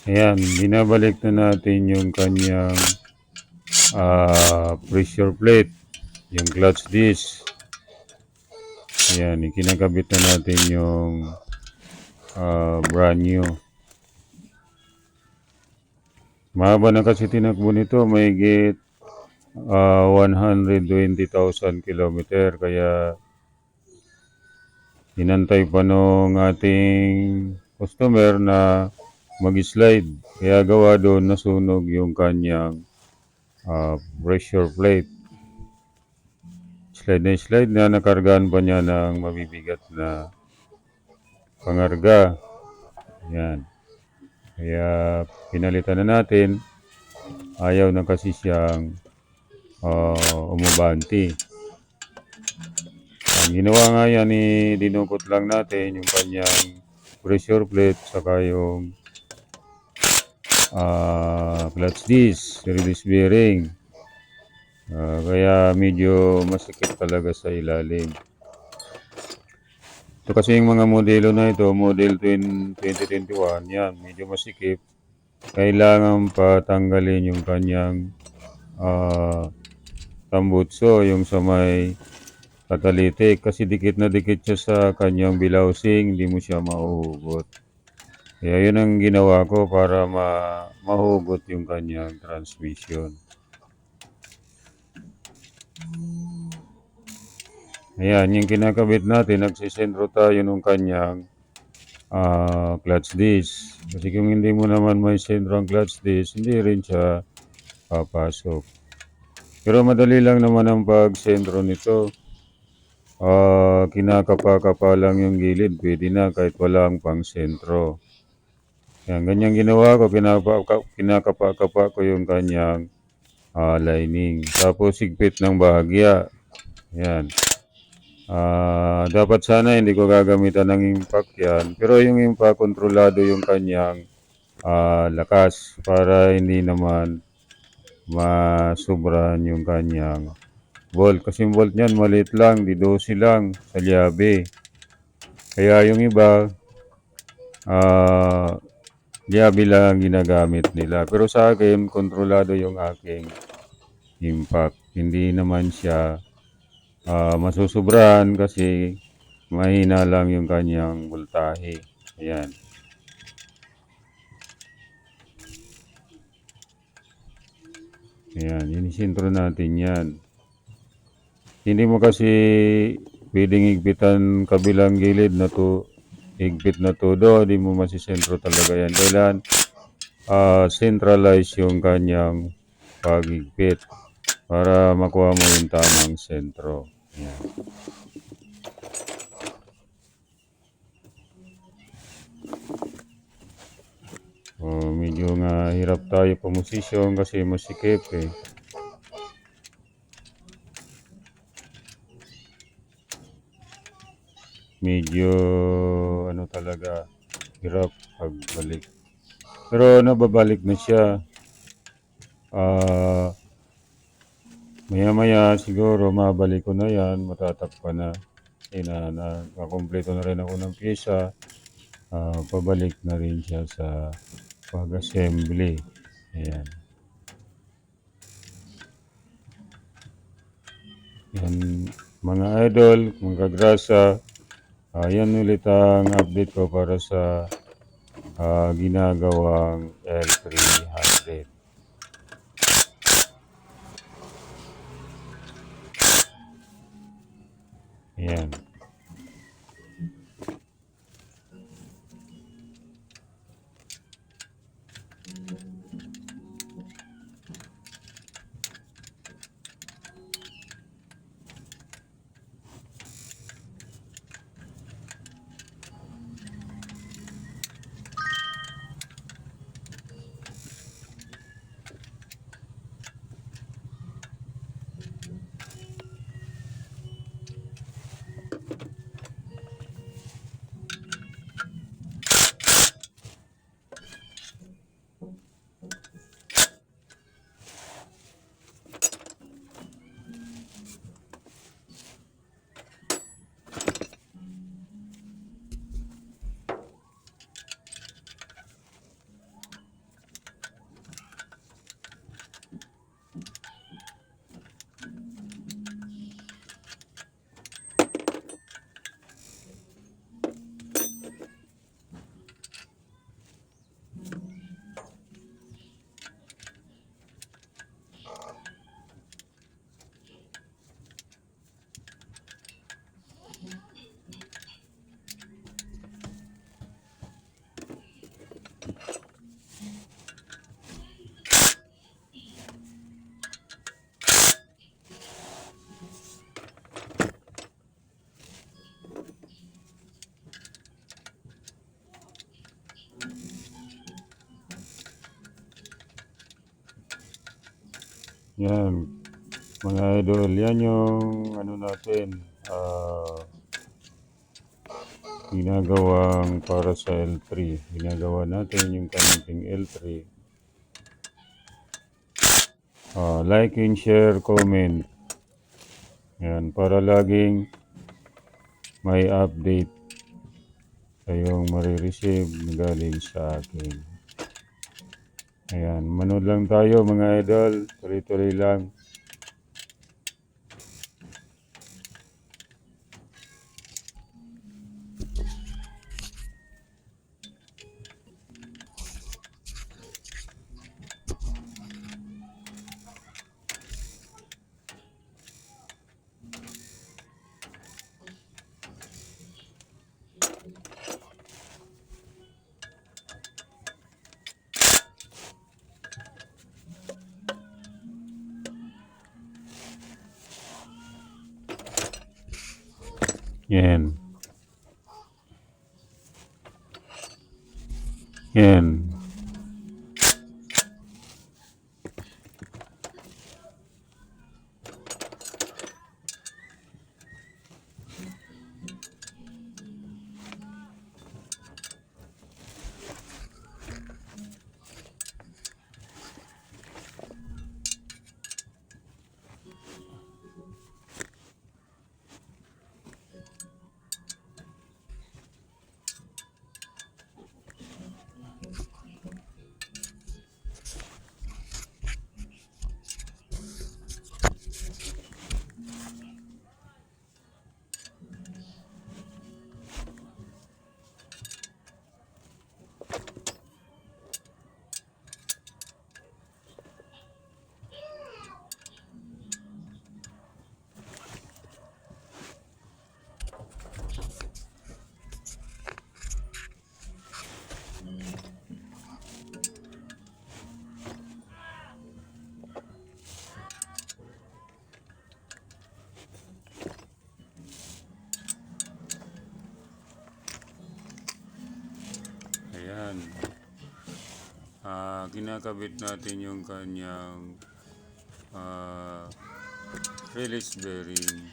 Ayan, binabalik na natin yung kanyang pressure plate, yung clutch disc. Ayan, ikinakabit na natin yung brand new. Mahaba na kasi tinakbo nito, may 120,000 kilometer. Kaya inantay pa nung ating customer na mag-slide. Kaya gawa doon nasunog yung kanyang pressure plate. Slide na nakargaan pa niya ng mabibigat na pangarga. Yan. Kaya pinalitan na natin. Ayaw na kasi siyang umubanti. Ang ginawa nga yan, dinukot lang natin yung kanyang pressure plate saka yung clutch disc, release bearing. Kaya medyo masikip talaga sa ilalim. Ito kasi yung mga modelo na ito, model 2021, yan, medyo masikip. Kailangan patanggalin yung kanyang tambutso, yung sa may catalytic. Kasi dikit na dikit siya sa kanyang bilhousing, hindi mo siya mahuhugot. Kaya yun ang ginawa ko para mahugot yung kanyang transmission. Ayan, yung kinakabit natin, nagsisentro tayo ng kanyang clutch disc. Kasi kung hindi mo naman may sentro ang clutch disc, hindi rin siya papasok. Pero madali lang naman ang pag-sentro nito. Kinakapa-kapa lang yung gilid, pwede na kahit walang pang sentro. Yan, ganyan ginawa ko, kinakapa-kapa ko yung kanyang lining. Tapos higpit ng bahagya. Yan. Dapat sana hindi ko gagamitan ng impact yan. Pero yung impact, kontrolado yung kanyang lakas para hindi naman masubran yung kanyang volt. Kasi yung volt niyan maliit lang, di 12 lang sa liabe. Kaya yung iba, liabe lang ginagamit nila. Pero sa akin, kontrolado yung aking impact. Hindi naman siya masusubran kasi mahina lang yung kanyang voltahe. Ayan. Ayan, inisintro natin yan. Hindi mo kasi pwedeng higpitan kabilang gilid na to, higpit na todo, hindi mo masisentro talaga yan. Kailan centralize yung kanyang paghigpit para makuha mo yung tamang sentro. Ayan. Medyo nga hirap tayo pumosisyon kasi masikip eh. Medyo ano talaga, hirap pagbalik. Pero nababalik na siya. Maya-maya siguro mabalik ko na yan, matatakpan na. Nakakompleto na rin ako ng pyesa. Pabalik na rin siya sa pag-assembly. Ayan. Yan, mga idol, mga grasa, yan ulit ang update ko para sa ginagawang L300. Ayan. Yan, mga idol, yan yung ano natin, ginagawang para sa L3. Ginagawa natin yung connecting L3. Like and share, comment. Yan, para laging may update kayong marireceive galing sa akin. Ayan, manood lang tayo mga idol. Tuloy-tuloy lang. Yan. Yan. Ayan. Kinakabit natin yung kanyang release bearing.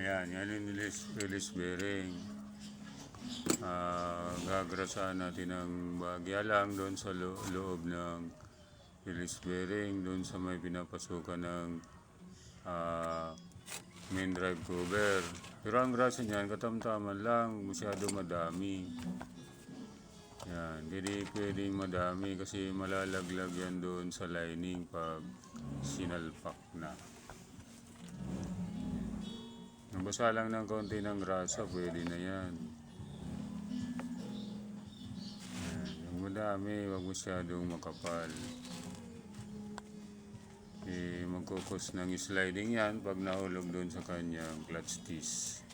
Ayan, yan yung release bearing. Gagrasahan natin ng bagya lang doon sa loob ng release bearing, doon sa may pinapasukan ng main drive cover. Pero ang grasa niyan, katamtaman lang, masyado madami. Yan, hindi pwedeng madami kasi malalaglag yan doon sa lining pag sinalpak na. Nabasa lang ng konti ng grasa, pwede na yan. Yung madami, huwag masyadong makapal. Magkukos ng sliding yan pag nahulog doon sa kanyang clutch disc.